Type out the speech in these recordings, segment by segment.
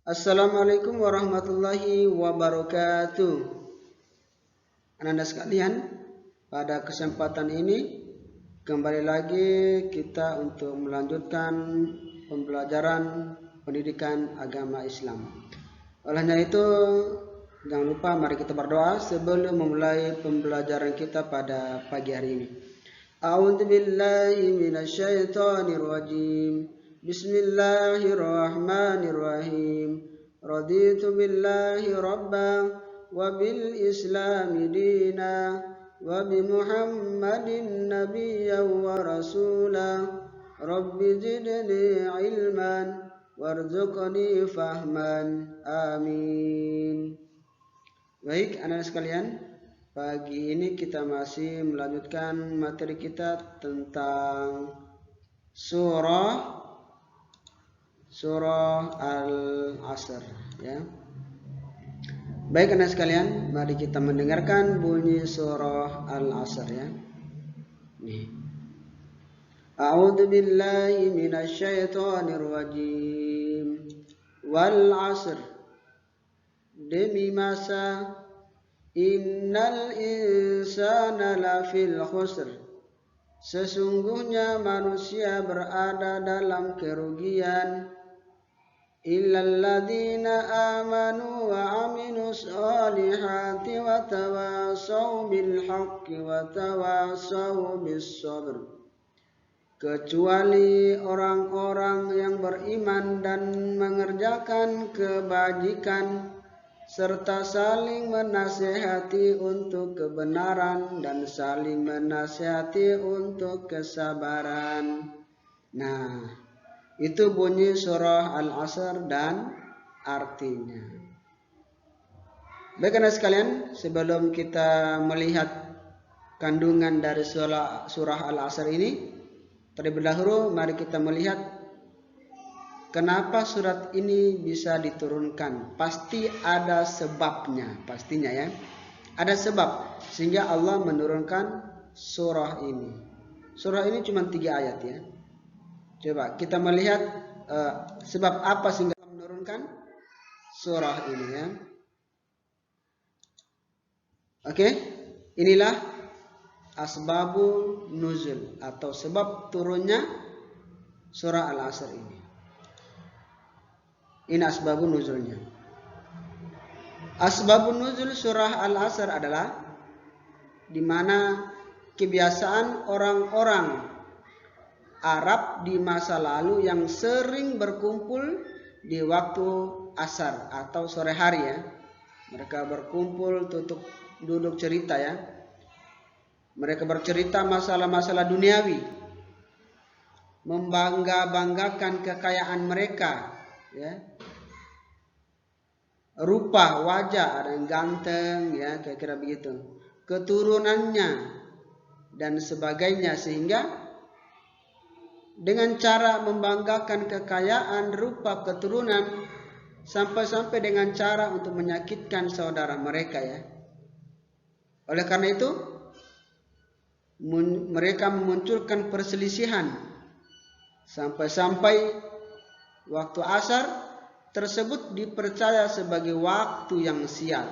Assalamualaikum warahmatullahi wabarakatuh. Anak-anak sekalian, pada kesempatan ini kembali lagi kita untuk melanjutkan pembelajaran pendidikan agama Islam. Olehnya itu, jangan lupa mari kita berdoa sebelum memulai pembelajaran kita pada pagi hari ini. A'udzu billahi minasyaitonir rajim. Bismillahirrahmanirrahim. Raditu billahi rabban wa bil islami dina wa bi Muhammadin nabiyyan wa rasula. Rabbi zidni ilman warzuqni fahman. Amin. Baik, anak-anak sekalian, pagi ini kita masih melanjutkan materi kita tentang surah Al-Asr, ya. Baik anak sekalian, mari kita mendengarkan bunyi surah Al-Asr, ya. Nih. A'udzu billahi minasyaitonir rajim. Wal 'asr. Demi masa, innal insana lafil khusr. Sesungguhnya manusia berada dalam kerugian. Illalladzina amanu wa aminus solihati wa tawasaw bil haqqi wa tawasaw bis sabr. Kecuali orang-orang yang beriman dan mengerjakan kebajikan serta saling menasihati untuk kebenaran dan saling menasihati untuk kesabaran. Nah, itu bunyi surah Al-Asr dan artinya. Baik anak sekalian, sebelum kita melihat kandungan dari surah Al-Asr ini, terlebih dahulu mari kita melihat kenapa surat ini bisa diturunkan. Pasti ada sebabnya, pastinya ya. Ada sebab sehingga Allah menurunkan surah ini. Surah ini cuma 3 ayat ya. Coba kita melihat sebab apa sehingga Allah menurunkan surah ini ya. Oke, inilah asbabun nuzul atau sebab turunnya surah Al-Asr ini. Ini asbabun nuzulnya. Asbabun nuzul surah Al-Asr adalah di mana kebiasaan orang-orang Arab di masa lalu yang sering berkumpul di waktu asar atau sore hari ya. Mereka berkumpul duduk cerita ya. Mereka bercerita masalah-masalah duniawi, membangga-banggakan kekayaan mereka ya. Rupa wajah, ada yang ganteng ya, kira-kira begitu. Keturunannya dan sebagainya, sehingga dengan cara membanggakan kekayaan, rupa, keturunan, sampai-sampai dengan cara untuk menyakitkan saudara mereka ya. Oleh karena itu, mereka memunculkan perselisihan sampai-sampai waktu asar tersebut dipercaya sebagai waktu yang sial.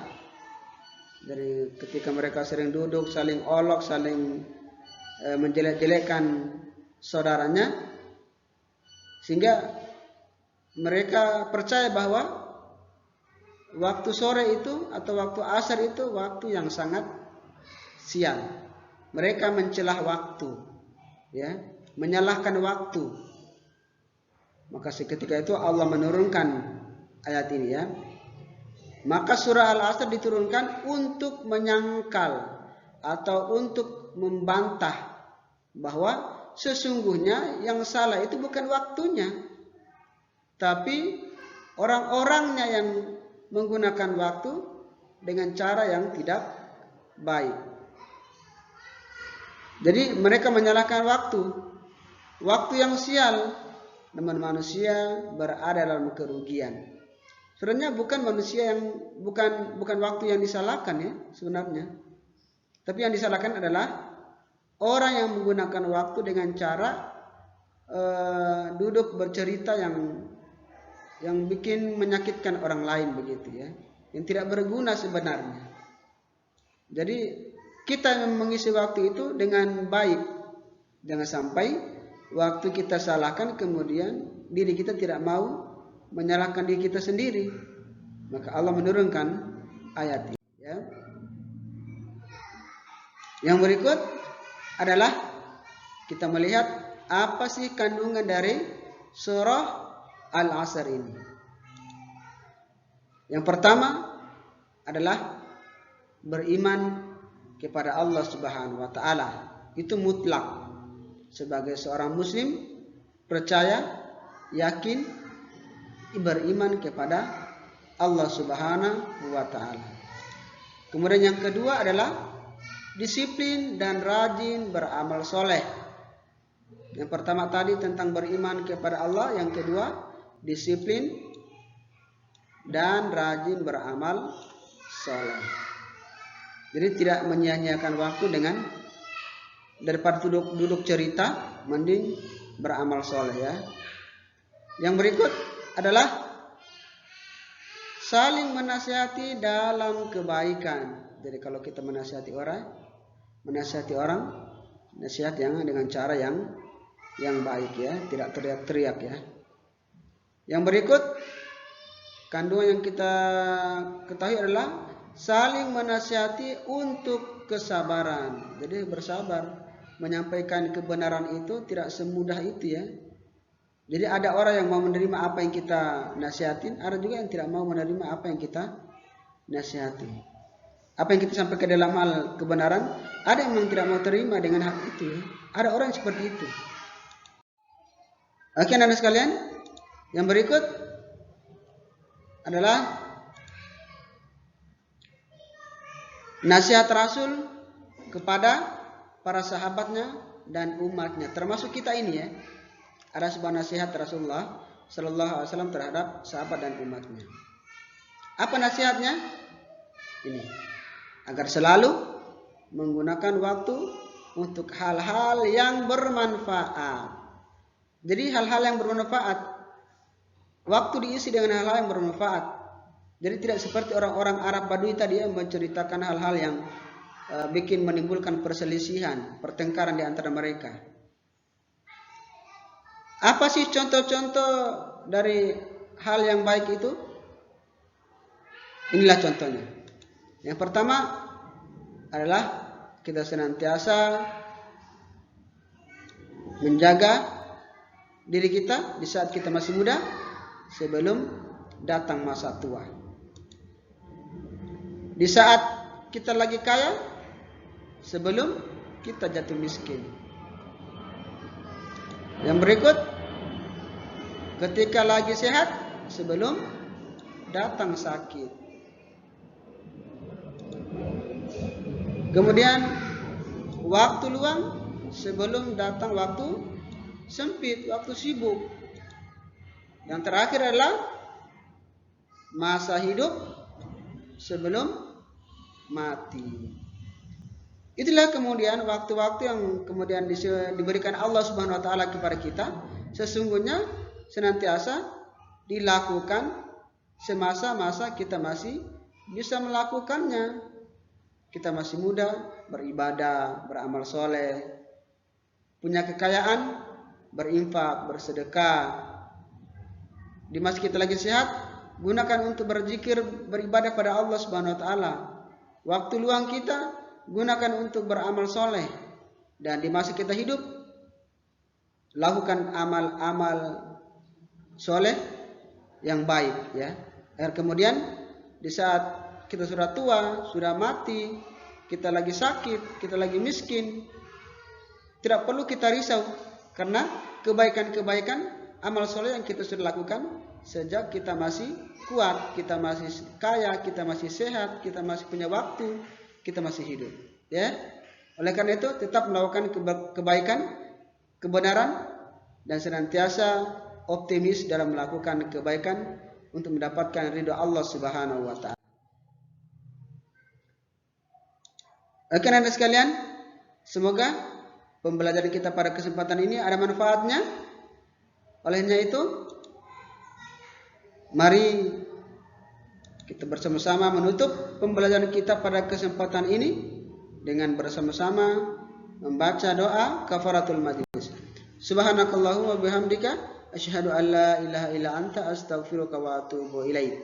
Dari ketika mereka sering duduk, saling olok, saling menjelek-jelekkan saudaranya, sehingga mereka percaya bahwa waktu sore itu atau waktu asar itu waktu yang sangat sial. Mereka mencelah waktu ya, menyalahkan waktu. Maka seketika itu Allah menurunkan ayat ini ya. Maka surah Al-Asr diturunkan untuk menyangkal atau untuk membantah bahwa sesungguhnya yang salah itu bukan waktunya, tapi orang-orangnya yang menggunakan waktu dengan cara yang tidak baik. Jadi mereka menyalahkan waktu yang sial, namun manusia berada dalam kerugian. Sebenarnya bukan manusia yang bukan waktu yang disalahkan ya sebenarnya, tapi yang disalahkan adalah orang yang menggunakan waktu dengan cara duduk bercerita yang yang bikin menyakitkan orang lain begitu ya, yang tidak berguna sebenarnya. Jadi kita yang mengisi waktu itu dengan baik, jangan sampai waktu kita salahkan kemudian diri kita tidak mau menyalahkan diri kita sendiri. Maka Allah menurunkan ayat ini ya. Yang berikut adalah kita melihat apa sih kandungan dari surah Al-Asr ini. Yang pertama adalah beriman kepada Allah Subhanahu wa taala. Itu mutlak. Sebagai seorang muslim percaya, yakin, beriman kepada Allah Subhanahu wa taala. Kemudian yang kedua adalah disiplin dan rajin beramal soleh. Yang pertama tadi tentang beriman kepada Allah, yang kedua disiplin dan rajin beramal soleh. Jadi tidak menyia-nyiakan waktu dengan daripada duduk cerita, mending beramal soleh ya. Yang berikut adalah saling menasihati dalam kebaikan. Jadi kalau kita menasihati orang, nasihat yang dengan cara yang baik ya, tidak teriak-teriak ya. Yang berikut kandungan yang kita ketahui adalah saling menasihati untuk kesabaran. Jadi bersabar, menyampaikan kebenaran itu tidak semudah itu ya. Jadi ada orang yang mau menerima apa yang kita nasihatin, ada juga yang tidak mau menerima apa yang kita nasihati. Apa yang kita sampaikan dalam hal kebenaran, ada yang memang tidak mau terima dengan hal itu ya. Ada orang yang seperti itu. Oke anak-anak sekalian, yang berikut adalah nasihat Rasul kepada para sahabatnya dan umatnya, termasuk kita ini ya. Ada sebuah nasihat Rasulullah Sallallahu Alaihi Wasallam terhadap sahabat dan umatnya. Apa nasihatnya? Ini, agar selalu menggunakan waktu untuk hal-hal yang bermanfaat. Jadi hal-hal yang bermanfaat, waktu diisi dengan hal-hal yang bermanfaat. Jadi tidak seperti orang-orang Arab Badui tadi yang menceritakan hal-hal yang bikin menimbulkan perselisihan, pertengkaran di antara mereka. Apa sih contoh-contoh dari hal yang baik itu? Inilah contohnya. Yang pertama adalah kita senantiasa menjaga diri kita di saat kita masih muda sebelum datang masa tua. Di saat kita lagi kaya sebelum kita jatuh miskin. Yang berikut, ketika lagi sehat sebelum datang sakit. Kemudian waktu luang sebelum datang waktu sempit, waktu sibuk. Yang terakhir adalah masa hidup sebelum mati. Itulah kemudian waktu-waktu yang kemudian diberikan Allah Subhanahu wa taala kepada kita, sesungguhnya senantiasa dilakukan semasa-masa kita masih bisa melakukannya. Kita masih muda, beribadah, beramal soleh, punya kekayaan, berinfak, bersedekah. Di masa kita lagi sehat, gunakan untuk berzikir, beribadah pada Allah Subhanahu wa taala. Waktu luang kita gunakan untuk beramal soleh. Dan di masa kita hidup, lakukan amal-amal soleh yang baik ya. Dan kemudian di saat kita sudah tua, sudah mati, kita lagi sakit, kita lagi miskin, tidak perlu kita risau, karena kebaikan-kebaikan amal soleh yang kita sudah lakukan sejak kita masih kuat, kita masih kaya, kita masih sehat, kita masih punya waktu, kita masih hidup ya. Oleh karena itu tetap melakukan kebaikan, kebenaran, dan senantiasa optimis dalam melakukan kebaikan untuk mendapatkan ridho Allah Subhanahu wa taala. Oke anak-anak sekalian, semoga pembelajaran kita pada kesempatan ini ada manfaatnya. Olehnya itu Mari kita bersama-sama menutup pembelajaran kita pada kesempatan ini dengan bersama-sama membaca doa kafaratul majlis. Subhanakallahu wa bihamdika asyhadu an la ilaha illa anta astaghfiruka wa atubu ilaik.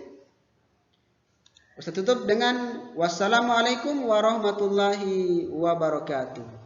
Kita tutup dengan wassalamualaikum warahmatullahi wabarakatuh.